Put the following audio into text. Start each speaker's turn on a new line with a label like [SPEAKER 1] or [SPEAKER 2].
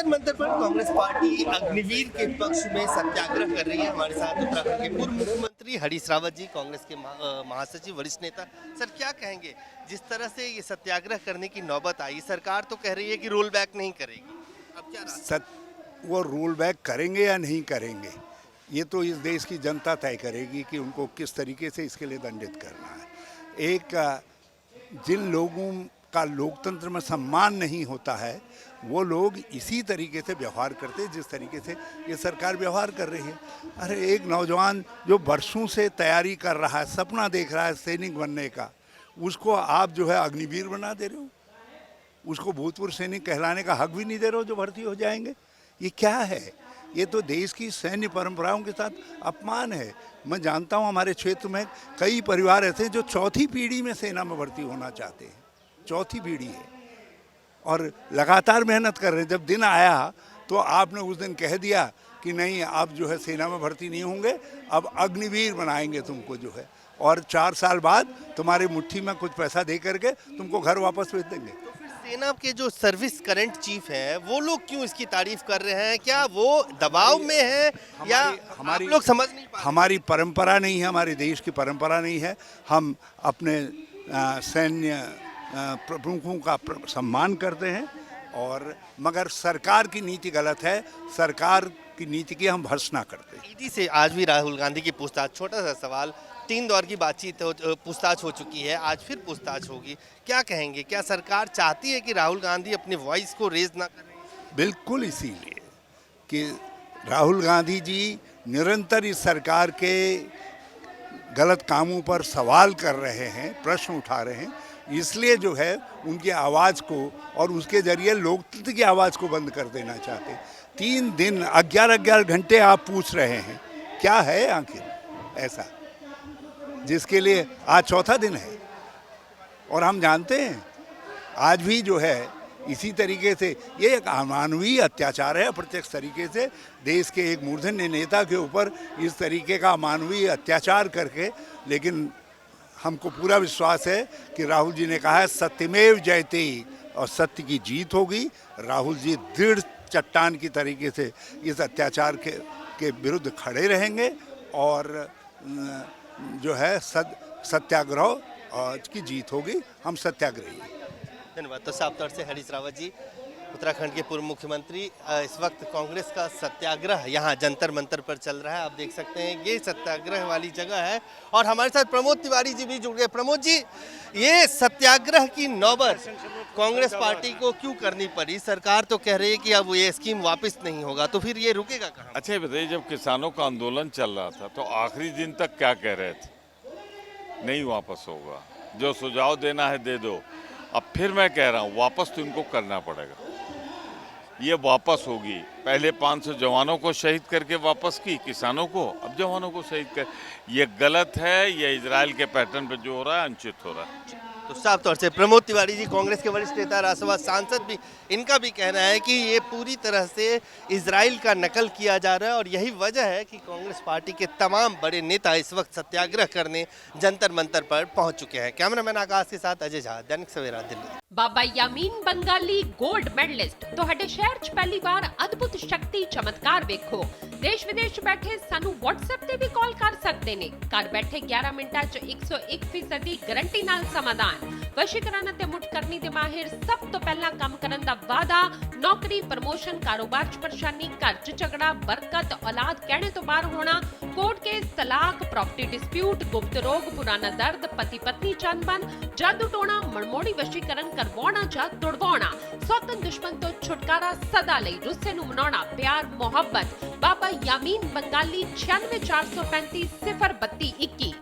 [SPEAKER 1] जंतर मंतर पर कांग्रेस पार्टी अग्निवीर के पक्ष में सत्याग्रह कर रही है। हमारे साथ उत्तराखंड के पूर्व मुख्यमंत्री हरीश रावत जी, कांग्रेस के महासचिव वरिष्ठ नेता। सर, क्या कहेंगे जिस तरह से ये सत्याग्रह करने की नौबत आई? सरकार तो कह रही है कि रोल बैक नहीं करेगी, अब क्या
[SPEAKER 2] वो रोल बैक करेंगे या नहीं करेंगे, ये तो इस देश की जनता तय करेगी कि उनको किस तरीके से इसके लिए दंडित करना है। जिन लोगों का लोकतंत्र में सम्मान नहीं होता है, वो लोग इसी तरीके से व्यवहार करते हैं जिस तरीके से ये सरकार व्यवहार कर रही है। अरे, एक नौजवान जो बरसों से तैयारी कर रहा है, सपना देख रहा है सैनिक बनने का, उसको आप जो है अग्निवीर बना दे रहे हो। उसको भूतपूर्व सैनिक कहलाने का हक भी नहीं दे रहे हो जो भर्ती हो जाएंगे। ये क्या है? ये तो देश की सैन्य परंपराओं के साथ अपमान है। मैं जानता हूँ हमारे क्षेत्र में कई परिवार ऐसे हैं जो चौथी पीढ़ी में सेना में भर्ती होना चाहते हैं। चौथी पीढ़ी है और लगातार मेहनत कर रहे हैं। जब दिन आया तो आपने उस दिन कह दिया कि नहीं, आप जो है सेना में भर्ती नहीं होंगे, अब अग्निवीर बनाएंगे तुमको जो है, और 4 साल बाद तुम्हारी मुट्ठी में कुछ पैसा दे करके तुमको घर वापस भेज देंगे।
[SPEAKER 1] सेना के जो सर्विस करंट चीफ हैं, वो लोग क्यों इसकी तारीफ कर रहे हैं? क्या वो दबाव में है या हमारी लोग समझ नहीं पा रहे?
[SPEAKER 2] हमारी परंपरा नहीं है, हमारे देश की परंपरा नहीं है। हम अपने सैन्य प्रमुखों का सम्मान करते हैं, और मगर सरकार की नीति गलत है। सरकार की नीति की हम भर्त्सना करते हैं।
[SPEAKER 1] ईडी से आज भी राहुल गांधी की पूछताछ, छोटा सा सवाल, 3 दौर की बातचीत पूछताछ हो चुकी है, आज फिर पूछताछ होगी। क्या कहेंगे? क्या सरकार चाहती है कि राहुल गांधी अपनी वॉइस को रेज ना करें?
[SPEAKER 2] बिल्कुल, इसीलिए कि राहुल गांधी जी निरंतर इस सरकार के गलत कामों पर सवाल कर रहे हैं, प्रश्न उठा रहे हैं, इसलिए जो है उनकी आवाज़ को और उसके जरिए लोकतंत्र की आवाज़ को बंद कर देना चाहते। 3 दिन 11-11 घंटे आप पूछ रहे हैं, क्या है आखिर ऐसा जिसके लिए आज चौथा दिन है? और हम जानते हैं आज भी जो है इसी तरीके से ये एक अमानवीय अत्याचार है। अप्रत्यक्ष तरीके से देश के एक मूर्धन्य नेता के ऊपर इस तरीके का अमानवीय अत्याचार करके, लेकिन हमको पूरा विश्वास है कि राहुल जी ने कहा है सत्यमेव जयते, और सत्य की जीत होगी। राहुल जी दृढ़ चट्टान की तरीके से इस अत्याचार के विरुद्ध खड़े रहेंगे, और जो है सत्याग्रह की जीत होगी। हम सत्याग्रही हैं।
[SPEAKER 1] धन्यवाद। तो साफ तौर से हरीश रावत जी, उत्तराखंड के पूर्व मुख्यमंत्री। इस वक्त कांग्रेस का सत्याग्रह यहाँ जंतर मंतर पर चल रहा है। आप देख सकते हैं ये सत्याग्रह वाली जगह है, और हमारे साथ प्रमोद तिवारी जी भी जुड़ गए। प्रमोद जी, ये सत्याग्रह की नौबत कांग्रेस पार्टी को क्यों करनी पड़ी? सरकार तो कह रही है कि अब ये स्कीम वापस नहीं होगा, तो फिर ये रुकेगा कहाँ?
[SPEAKER 3] अच्छा बताइए, जब किसानों का आंदोलन चल रहा था तो आखिरी दिन तक क्या कह रहे थे? नहीं वापस होगा, जो सुझाव देना है दे दो। अब फिर मैं कह रहा हूँ वापस तो इनको करना पड़ेगा। ये वापस होगी। पहले 500 जवानों को शहीद करके वापस की किसानों को, अब जवानों को शहीद कर। ये गलत है। ये इजराइल के पैटर्न पे जो हो रहा है, अनुचित हो रहा है।
[SPEAKER 1] तो साफ तौर से प्रमोद तिवारी जी, कांग्रेस के वरिष्ठ नेता, राज्यसभा सांसद भी, इनका भी कहना है कि ये पूरी तरह से इजराइल का नकल किया जा रहा है, और यही वजह है कि कांग्रेस पार्टी के तमाम बड़े नेता इस वक्त सत्याग्रह करने जंतर मंतर पर पहुंच चुके हैं। कैमरामैन आकाश के साथ अजय झा, दैनिक सवेरा, दिल्ली।
[SPEAKER 4] ਬਾਬਾ ਯਾਮੀਨ ਬੰਗਾਲੀ 골ਡ ਮੈਡਲਿਸਟ ਤੁਹਾਡੇ ਸ਼ਹਿਰ 'ਚ ਪਹਿਲੀ ਵਾਰ ਅਦਭੁਤ ਸ਼ਕਤੀ ਚਮਤਕਾਰ ਵੇਖੋ। ਦੇਸ਼ ਵਿਦੇਸ਼ 'ਚ ਬੈਠੇ ਸਾਨੂੰ WhatsApp ਤੇ ਵੀ ਕਾਲ ਕਰ ਸਕਦੇ ਨੇ। ਘਰ ਬੈਠੇ 11 ਮਿੰਟਾਂ 'ਚ 101% ਦੀ ਗਾਰੰਟੀ ਨਾਲ ਸਮਾਧਾਨ। ਵਸ਼ੀਕਰਨ ਅਤੇ ਮੁਠਕਰਨੀ ਦੇ ਮਾਹਿਰ ਸਭ ਤੋਂ ਪਹਿਲਾਂ ਕੰਮ ਕਰਨ ਦਾ ਵਾਅਦਾ। ਨੌਕਰੀ, ਪ੍ਰਮੋਸ਼ਨ, ਕਾਰੋਬਾਰ 'ਚ ਪਰੇਸ਼ਾਨੀ, ਘਰ 'ਚ ਝਗੜਾ, ਬਰਕਤ, ਔਲਾਦ ਕਹਿਣੇ ਤੋਂ ਬਾਹਰ ਹੋਣਾ, ਕੋਰਟ ਕੇਸ, ਤਲਾਕ, ਪ੍ਰਾਪਰਟੀ ਡਿਸਪਿਊਟ, ਗੁਪਤ ਰੋਗ, ਪੁਰਾਣਾ ਦਰਦ, ਪਤੀ ਪਤਨੀ ਚੰਬਨ, ਜਾਦੂ ਟੋਣਾ, ਮਨਮੋੜੀ ਵਸ਼ੀਕਰਨ ਕਰਵਾਉਣਾ ਜਾਂ ਤੁੜਵਾਉਣਾ, ਸੌਤਨ ਦੁਸ਼ਮਣ ਤੋਂ ਛੁਟਕਾਰਾ, ਸਦਾ ਲਈ ਰੁੱਸੇ ਨੂੰ ਮਨਾਉਣਾ, ਪਿਆਰ, ਮੁਹੱਬਤ। ਬਾਬਾ ਯਾਮੀਨ ਬੰਗਾਲੀ 96 435 032 21।